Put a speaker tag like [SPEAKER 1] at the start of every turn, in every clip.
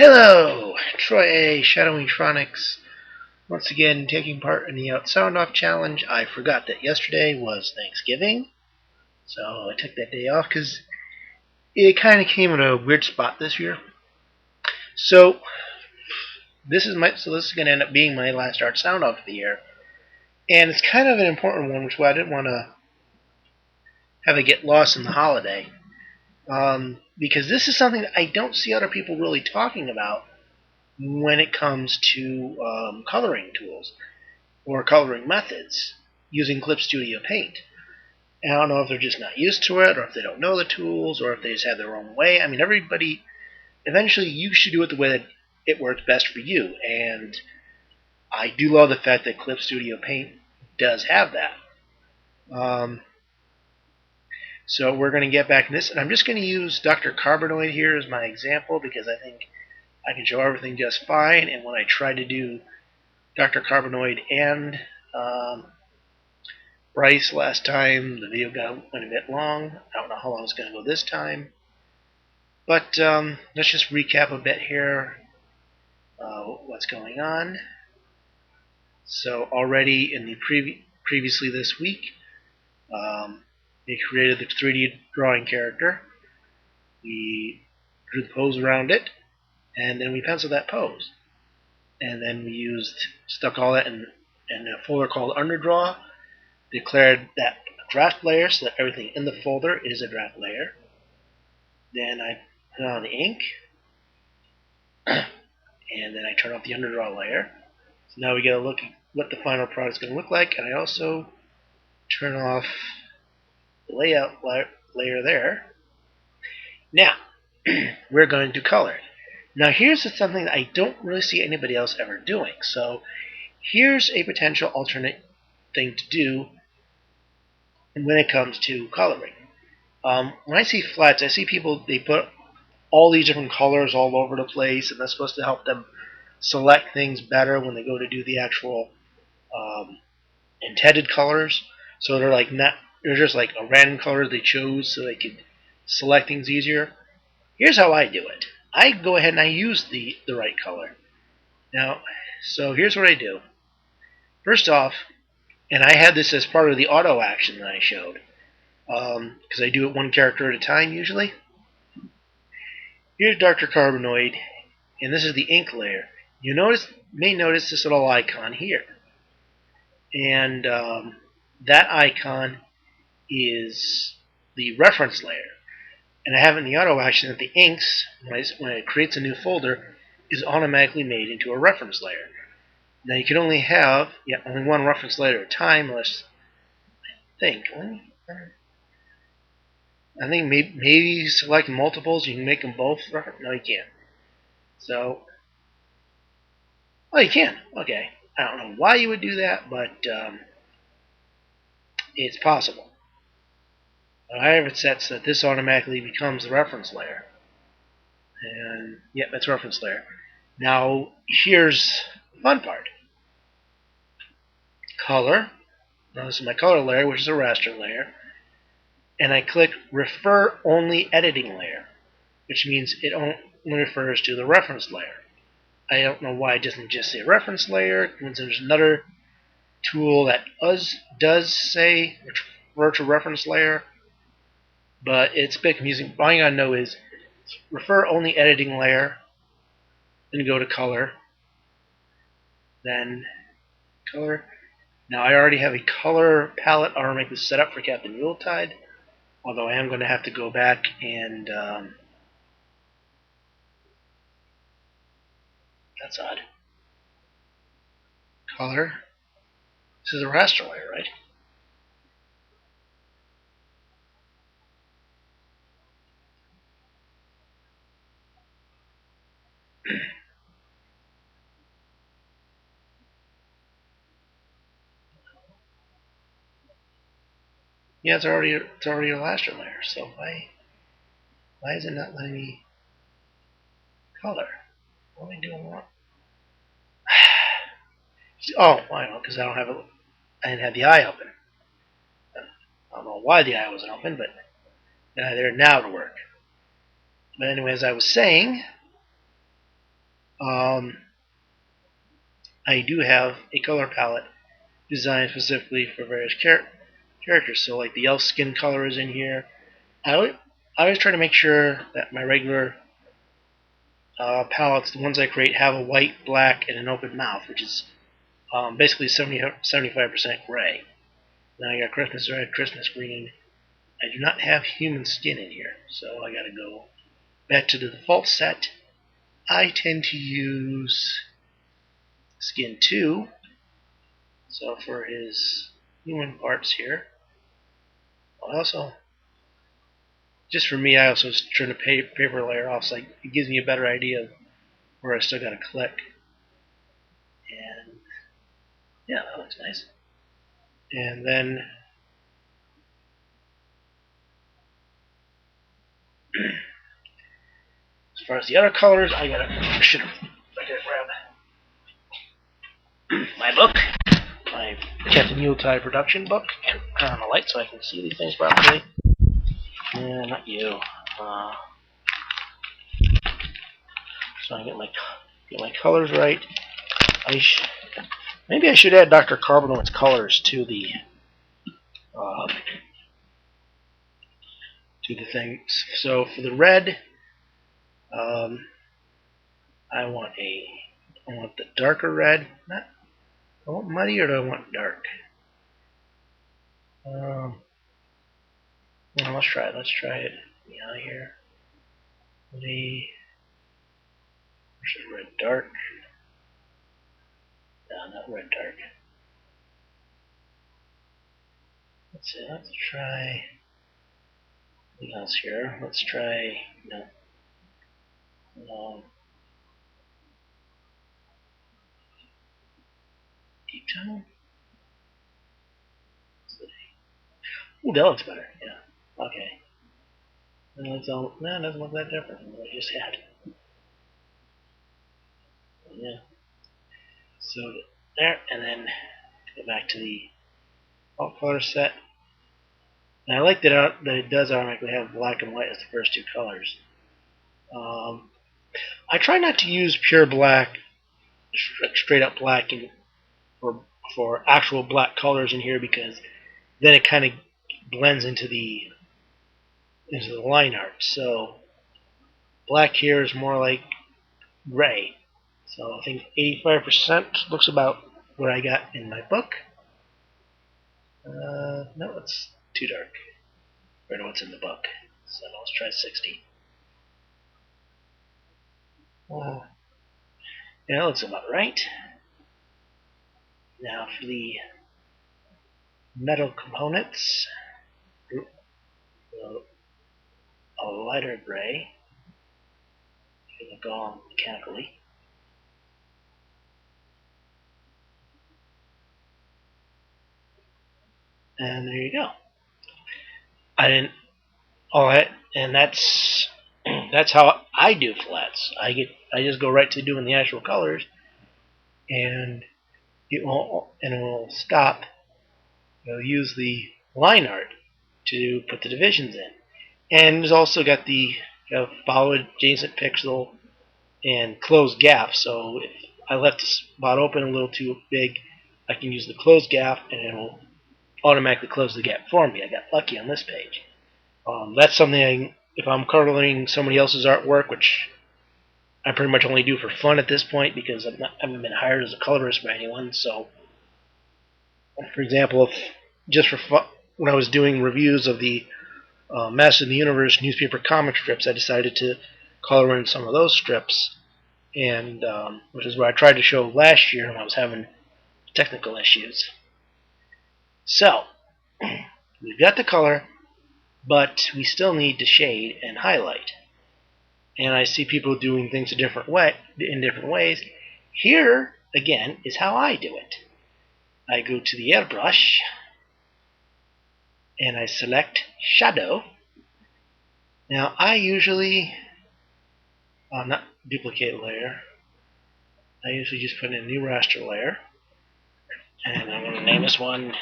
[SPEAKER 1] Hello! Troy A. Shadowingtronics, once again taking part in the Soundoff challenge. I forgot that yesterday was Thanksgiving, so I took that day off because it kind of came in a weird spot this year. So this is going to end up being my last art Soundoff of the year, and it's kind of an important one, which is why I didn't want to have it get lost in the holiday, because this is something that I don't see other people really talking about when it comes to coloring tools or coloring methods using Clip Studio Paint. And I don't know if they're just not used to it, or if they don't know the tools, or if they just have their own way. I mean, everybody, eventually you should do it the way that it works best for you. And I do love the fact that Clip Studio Paint does have that. So we're going to get back to this, and I'm just going to use Dr. Carbanoid here as my example because I think I can show everything just fine. And when I try to do Dr. Carbanoid and Bryce last time, the video went a bit long. I don't know how long it's going to go this time. But let's just recap a bit here what's going on. So already in the previously this week, we created the 3D drawing character. We drew the pose around it, and then we penciled that pose. And then we stuck all that in a folder called Underdraw, declared that draft layer so that everything in the folder is a draft layer. Then I put on the ink, and then I turn off the underdraw layer. So now we get a look at what the final product is going to look like, and I also turn off the layout layer there. Now, we're going to color. Now here's something that I don't really see anybody else ever doing. So here's a potential alternate thing to do when it comes to coloring. When I see flats, I see people, they put all these different colors all over the place, and that's supposed to help them select things better when they go to do the actual intended colors. So they're just like a random color they chose so they could select things easier. Here's how I do it. I go ahead and I use the right color. Now, so here's what I do. First off, and I had this as part of the auto action that I showed, because I do it one character at a time usually. Here's Dr. Carbanoid, and this is the ink layer. You may notice this little icon here, and that icon is the reference layer. And I have in the auto action that the inks, when it creates a new folder, is automatically made into a reference layer. Now you can only have only one reference layer at a time, unless I think maybe select multiples. You can make them both. No, you can't. So, oh, you can. Okay, I don't know why you would do that, but it's possible. I have it set so that this automatically becomes the reference layer. And yep, that's reference layer. Now here's the fun part. Color. Now this is my color layer, which is a raster layer. And I click Refer Only Editing Layer, which means it only refers to the reference layer. I don't know why it doesn't just say reference layer, because there's another tool that does say refer to reference layer, but it's a bit confusing. All you gotta know is Refer Only Editing Layer, then go to Color, then Color. Now I already have a color palette already set up for Captain Yuletide, although I am going to have to go back and that's odd. Color. This is a raster layer, right? Yeah, it's already a raster layer. So why is it not letting me color? What am I doing wrong? Oh, I know, because I didn't have the eye open. I don't know why the eye wasn't open, but there now to work. But anyway, as I was saying, I do have a color palette designed specifically for various characters. So like the elf skin color is in here. I always try to make sure that my regular palettes, the ones I create, have a white, black, and an open mouth, which is basically 75% gray. Then I got Christmas red, Christmas green. I do not have human skin in here, so I gotta go back to the default set. I tend to use skin 2, so for his human parts here. Also, just for me, I also turn the paper layer off, so it gives me a better idea of where I still gotta click. And yeah, that looks nice. And then as far as the other colors, I should grab my book, my Captain Yuletide production book, and turn on the light so I can see these things properly. Not you. So I get my colors right. Maybe I should add Dr. Carbonite's colors to the thing. So for the red, I want the darker red. I want muddy, or do I want dark? Well, let's try it. Let's try it. Yeah, here. Muddy. Red dark. No, not red dark. Let's see. Let's try something else here. Let's try deep tone. Ooh, that looks better. Yeah. Okay. No, it doesn't look that different from what I just had. Yeah. So there, and then go back to the alt color set. And I like that it does automatically have black and white as the first two colors. I try not to use pure black, straight up black, for actual black colors in here, because then it kind of blends into the line art. So black here is more like gray. So I think 85% looks about what I got in my book. No, it's too dark. I know what's in the book. So let's try 60. Yeah, that looks about right. Now for the metal components, a lighter gray. It'll go on mechanically. And there you go. And that's how I do flats. I just go right to doing the actual colors, and it will stop. It'll use the line art to put the divisions in. And there's also got the follow adjacent pixel and close gap. So if I left the spot open a little too big, I can use the close gap, and it will automatically close the gap for me. I got lucky on this page. That's something if I'm coloring somebody else's artwork, which I pretty much only do for fun at this point because I haven't been hired as a colorist by anyone. So, for example, just for fun, when I was doing reviews of the Master of the Universe newspaper comic strips, I decided to color in some of those strips, and which is what I tried to show last year when I was having technical issues. So, we've got the color, but we still need to shade and highlight. And I see people doing things in different ways. Here, again, is how I do it. I go to the airbrush, and I select shadow. Now, I usually not duplicate layer. I usually just put in a new raster layer, and I'm going to name this one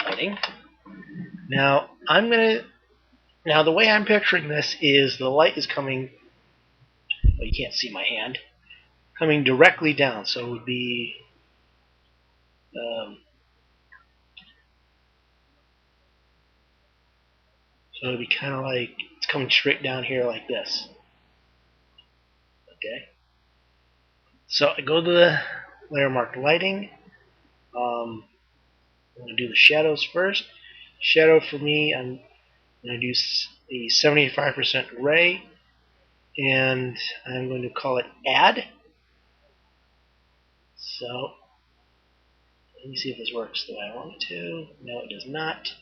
[SPEAKER 1] lighting. Now the way I'm picturing this is the light is coming well, you can't see my hand, coming directly down. So it would be so it would be kind of like it's coming straight down here like this. Okay. So I go to the layer marked lighting. I'm going to do the shadows first. Shadow for me, I'm going to do a 75% gray, and I'm going to call it add. So let me see if this works the way I want it to. No, it does not.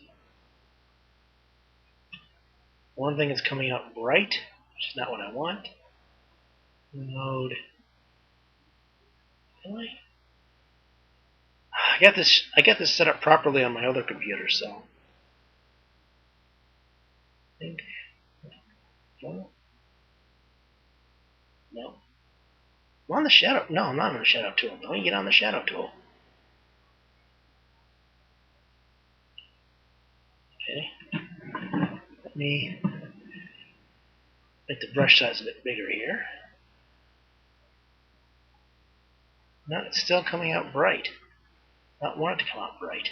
[SPEAKER 1] One thing is coming out bright, which is not what I want. Mode. Really? I got this set up properly on my other computer, so I think no. No. I'm on the shadow. No, I'm not on the shadow tool. Let me get on the shadow tool. Okay. Let me make the brush size a bit bigger here. No, it's still coming out bright. I don't want it to come out bright.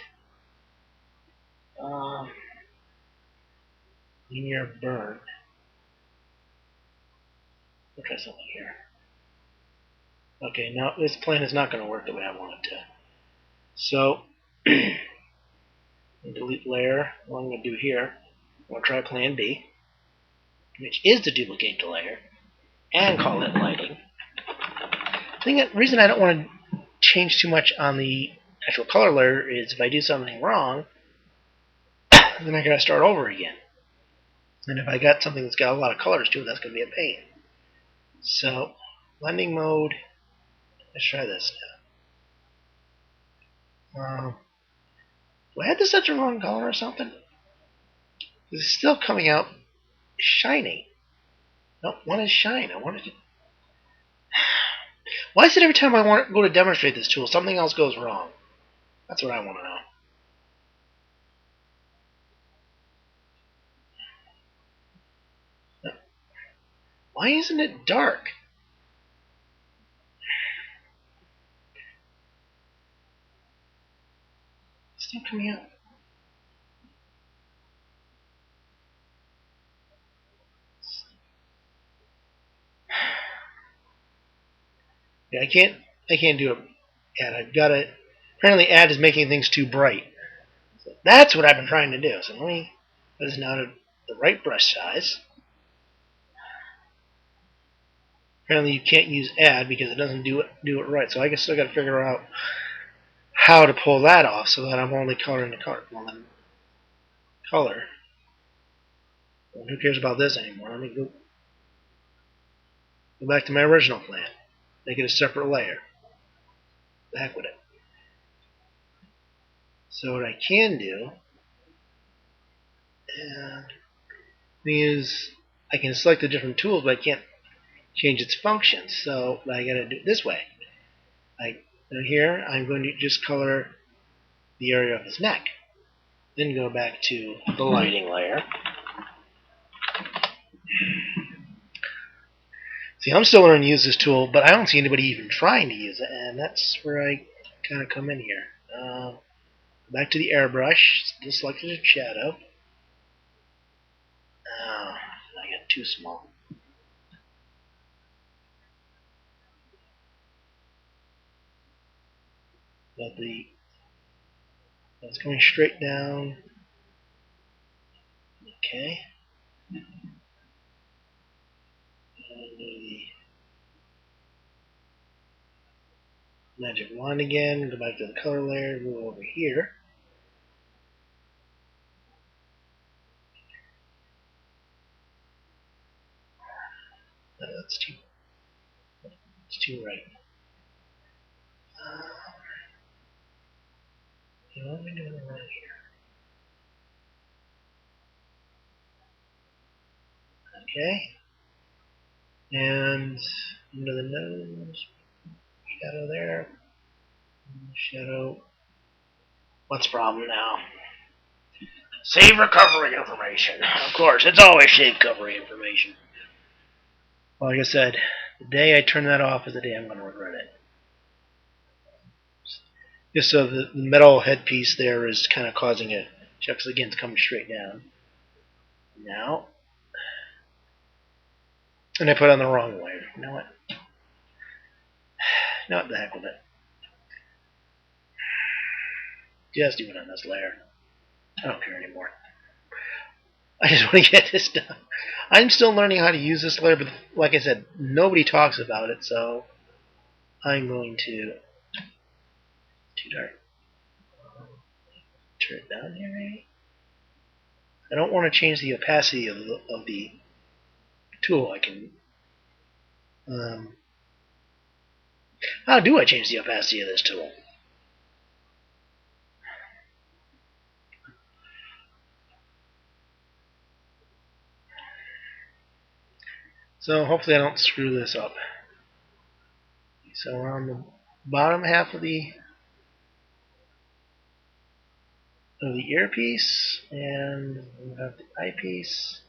[SPEAKER 1] Linear burn. We'll try something here. Okay, now this plan is not going to work the way I want it to. So, delete layer. What I'm going to do here, I'm going to try plan B, which is to duplicate the layer and call it lighting. The reason I don't want to change too much on the actual color layer is if I do something wrong, then I got to start over again. And if I got something that's got a lot of colors to it, that's going to be a pain. So, blending mode. Let's try this now. Do I have to set the wrong color or something? It's still coming out shiny. No, one is shine. I wanted to. Why is it every time I want to go to demonstrate this tool, something else goes wrong? That's what I want to know. Why isn't it dark? It's still coming out. Yeah, I can't do it. Add. I've got it. Apparently, add is making things too bright. So that's what I've been trying to do. So let me put this now to the right brush size. Apparently, you can't use add because it doesn't do it right. So I guess I got to figure out how to pull that off so that I'm only coloring the color. Well, then color. Well, who cares about this anymore? Let me go back to my original plan. Make it a separate layer. The heck with it. So what I can do is I can select the different tools, but I can't change its functions. So I got to do it this way. Here I'm going to just color the area of his neck. Then go back to the lighting layer. See, I'm still learning to use this tool, but I don't see anybody even trying to use it, and that's where I kind of come in here. Back to the airbrush, still selected a shadow. I got too small. But it's coming straight down. Okay. And the magic wand again. Go back to the color layer. Move over here. That's too right. What am I doing around here? Okay. And under the nose, shadow there. Shadow. What's the problem now? Save recovery information. Of course, it's always save recovery information. Well, like I said, The day I turn that off is the day I'm going to regret it. Just so the metal headpiece there is kind of causing it. Checks again, it's coming straight down. Now, and I put it on the wrong way. You know what? What the heck with it? Just do it on this layer. I don't care anymore. I just want to get this done. I'm still learning how to use this layer, but like I said, nobody talks about it, so I'm going to too dark. Turn it down here, maybe. I don't want to change the opacity of the tool. I can. How do I change the opacity of this tool? So hopefully I don't screw this up. So we're on the bottom half of the earpiece, and we have the eyepiece.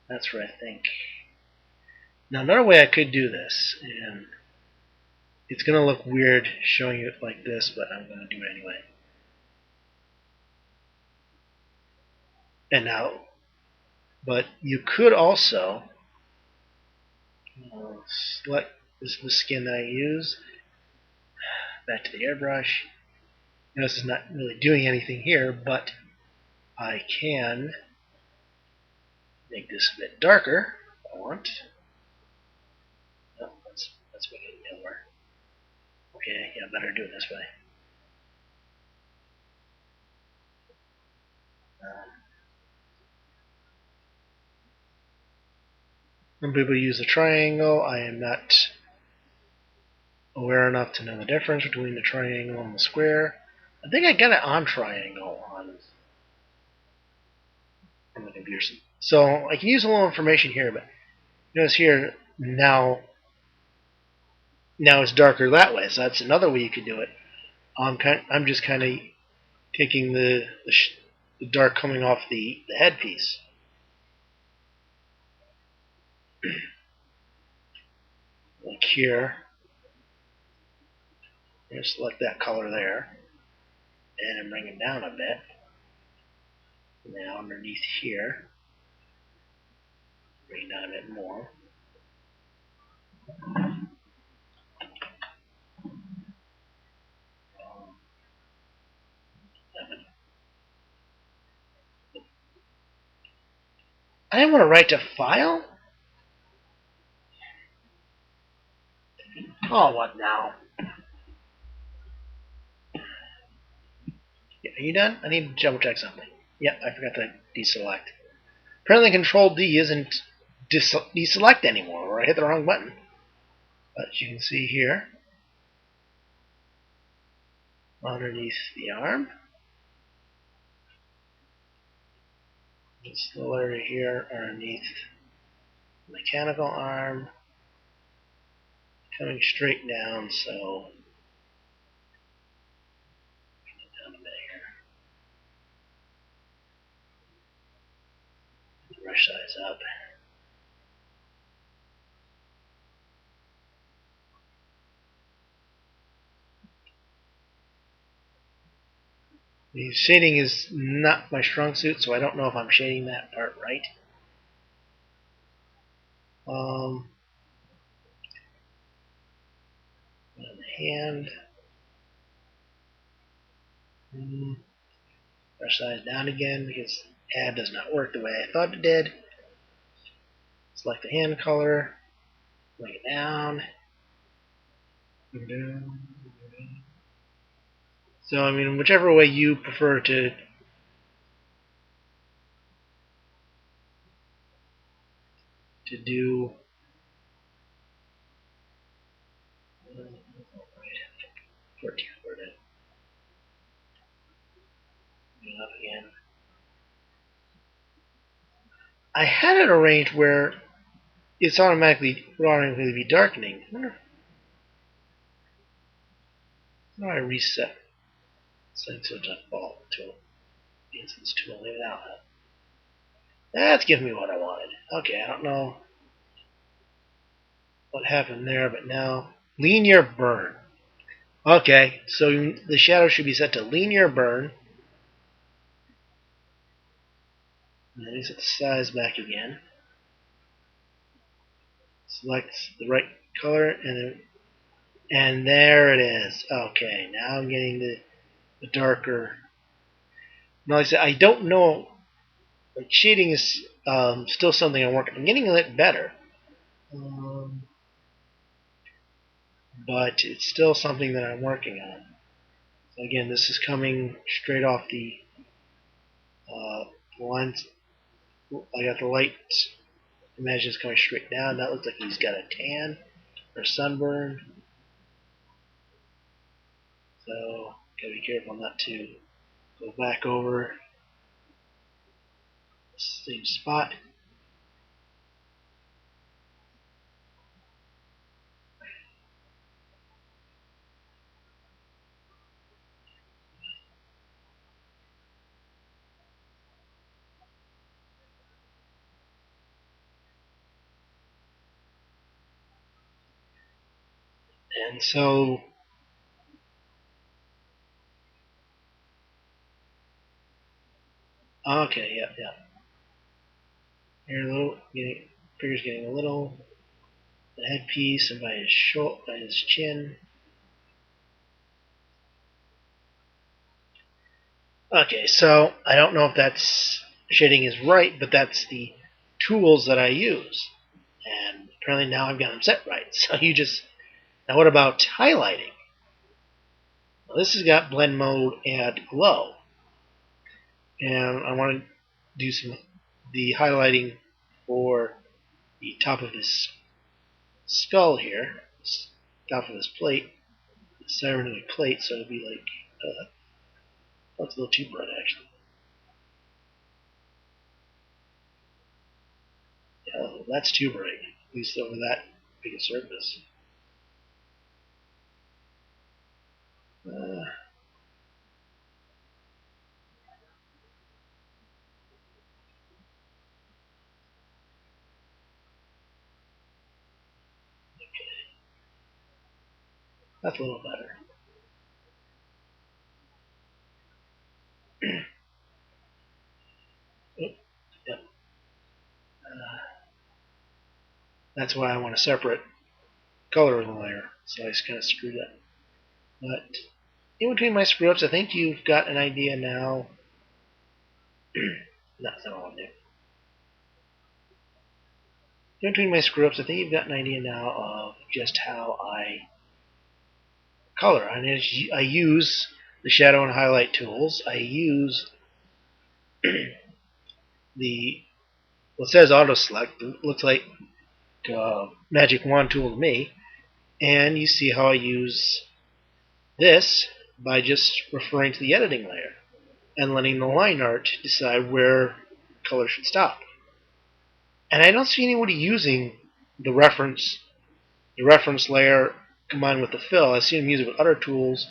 [SPEAKER 1] That's where I think. Now another way I could do this, and it's going to look weird showing it like this, but I'm going to do it anyway. And now, but you could also select this is the skin that I use. Back to the airbrush. This is not really doing anything here, but I can make this a bit darker if I want. Oh, let's make it yellower. Okay, yeah, better do it this way. Some people use the triangle. I am not aware enough to know the difference between the triangle and the square. I think I got it on triangle on the computer. So I can use a little information here, but notice here now it's darker that way. So that's another way you could do it. I'm just kind of taking the dark coming off the headpiece. Like here, just select that color there, and I'm bringing down a bit. Now underneath here, bring down a bit more. I didn't want to write to file. Oh, what now? Yeah, are you done? I need to double check something. Yep, I forgot to deselect. Apparently Control D isn't deselect anymore, or I hit the wrong button. But you can see here, underneath the arm, it's the area here underneath the mechanical arm, coming straight down, so down a bit here. Brush size up. The shading is not my strong suit, so I don't know if I'm shading that part right. On the hand. Brush size down again because add does not work the way I thought it did. Select the hand color, bring it down. So I mean, whichever way you prefer to do. 14 worded. Up again. I had it arranged where it's automatically be darkening. I wonder how I reset settings to default to instance tool. Leave it out. That's giving me what I wanted. Okay, I don't know. what happened there, but now linear burn. Okay, so the shadow should be set to linear burn. And then set the size back again. Select the right color, and there it is. Okay, now I'm getting the darker. Now, like I said, I don't know. Like shading is still something I'm working. I'm getting a bit better, but it's still something that I'm working on. So again, this is coming straight off the lines. I got the light. Imagine it's coming straight down. That looks like he's got a tan or sunburn. So gotta be careful not to go back over the same spot. And so okay, yeah. Here a little figure's getting a little the headpiece and by his chin. Okay, so I don't know if that's shading is right, but that's the tools that I use. And apparently now I've got them set right. So now what about highlighting? Well, this has got blend mode at low. And I want to do the highlighting for the top of this skull here, top of this plate, cybernetic plate, so it'll be like, that's a little too bright actually. Yeah, that's too bright, at least over that big a surface. Uh, that's a little better. Oh, yep. That's why I want a separate color layer, so I just kind of screwed up. But in between my screw ups, I think you've got an idea now. That's not what I want to do. In between my screw ups, I think you've got an idea now of just how I color. I use the shadow and highlight tools. I use the what says auto select. It looks like magic wand tool to me. And you see how I use this by just referring to the editing layer and letting the line art decide where color should stop. And I don't see anybody using the reference layer combined with the fill. I see them use it with other tools.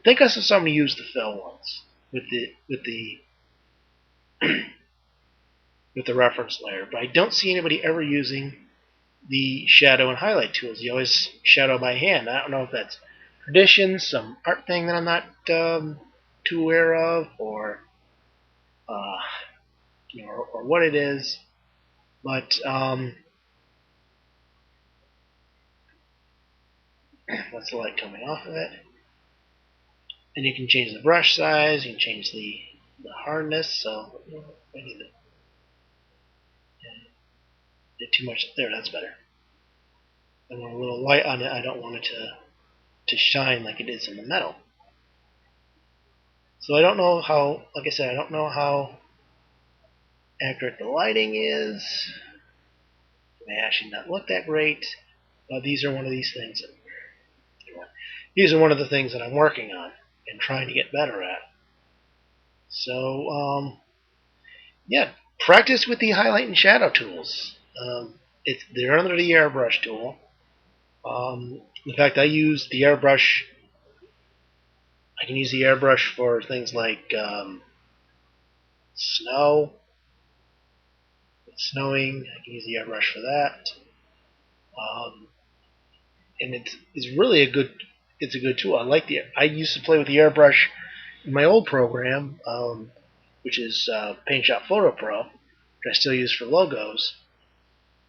[SPEAKER 1] I think I saw somebody use the fill once with the with the reference layer, but I don't see anybody ever using the shadow and highlight tools. You always shadow by hand. I don't know if that's tradition, some art thing that I'm not too aware of, or or what it is. But that's the light coming off of it. And you can change the brush size. You can change the hardness. So I need to did too much there. That's better. I want a little light on it. I don't want it to shine like it is in the metal. So I don't know how. Like I said, I don't know how accurate the lighting is. It may actually not look that great. But these are one of these things. These are one of the things that I'm working on and trying to get better at. So yeah, practice with the highlight and shadow tools. They're under the airbrush tool. In fact, I use the airbrush. I can use the airbrush for things like snow. It's snowing. I can use the airbrush for that. and it's really a good tool. I used to play with the airbrush in my old program, which is Paint Shop Photo Pro, which I still use for logos,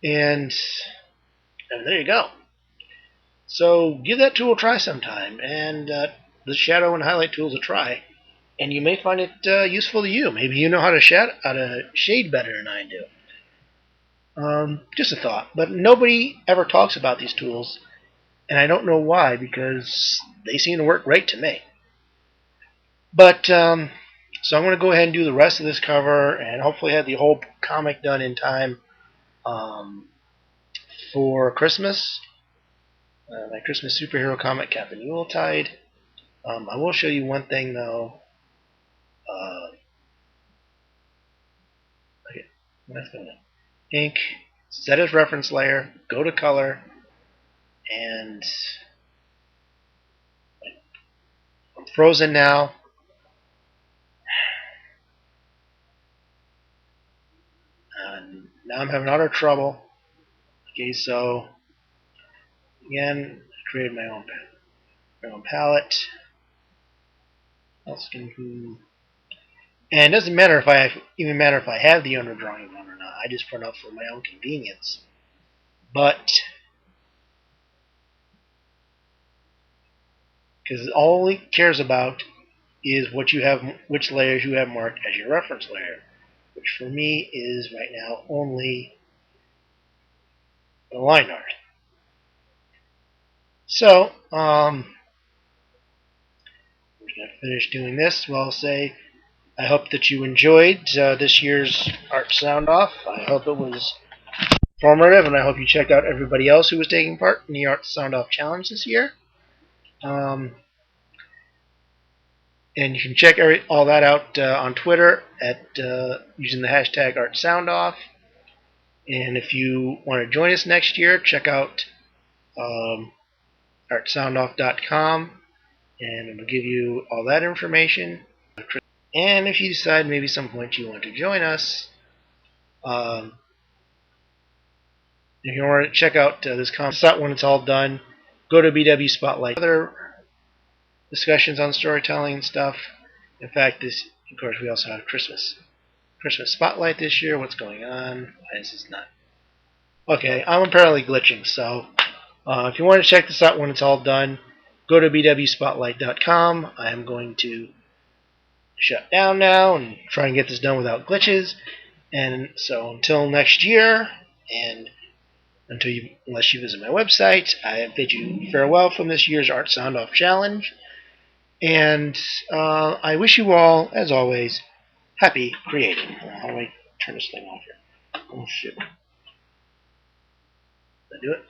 [SPEAKER 1] and there you go. So give that tool a try sometime, and the shadow and highlight tools a try, and you may find it useful to you. Maybe you know how to shade better than I do. Just a thought. But nobody ever talks about these tools, and I don't know why, because they seem to work great to me. But so I'm going to go ahead and do the rest of this cover, and hopefully have the whole comic done in time for Christmas. My Christmas superhero comic, Captain Yuletide. I will show you one thing though. Okay, that's going to ink. Set as reference layer. Go to color, and I'm frozen now. Now I'm having utter trouble. Okay, so again, I created my own palette. And it doesn't matter if I have the underdrawing one or not. I just print up for my own convenience. But because all it cares about is which layers you have marked as your reference layer, which for me is right now only the line art. So we're going to finish doing this. Well, I'll say I hope that you enjoyed this year's Art Sound Off. I hope it was informative, and I hope you checked out everybody else who was taking part in the Art Sound Off Challenge this year. And you can check all that out on Twitter at using the hashtag ArtSoundoff. And if you want to join us next year, check out artsoundoff.com, and it'll give you all that information. And if you decide maybe some point you want to join us, if you want to check out this concept when it's all done, go to BW Spotlight. Other discussions on storytelling and stuff. In fact, of course, we also have Christmas Spotlight this year. What's going on? Why is this not? Okay, I'm apparently glitching. So if you want to check this out when it's all done, go to bwspotlight.com. I am going to shut down now and try and get this done without glitches. And so until next year, and unless you visit my website, I bid you farewell from this year's Art Sound Off Challenge. And I wish you all, as always, happy creating. How do I turn this thing off here? Oh shit. Did I do it?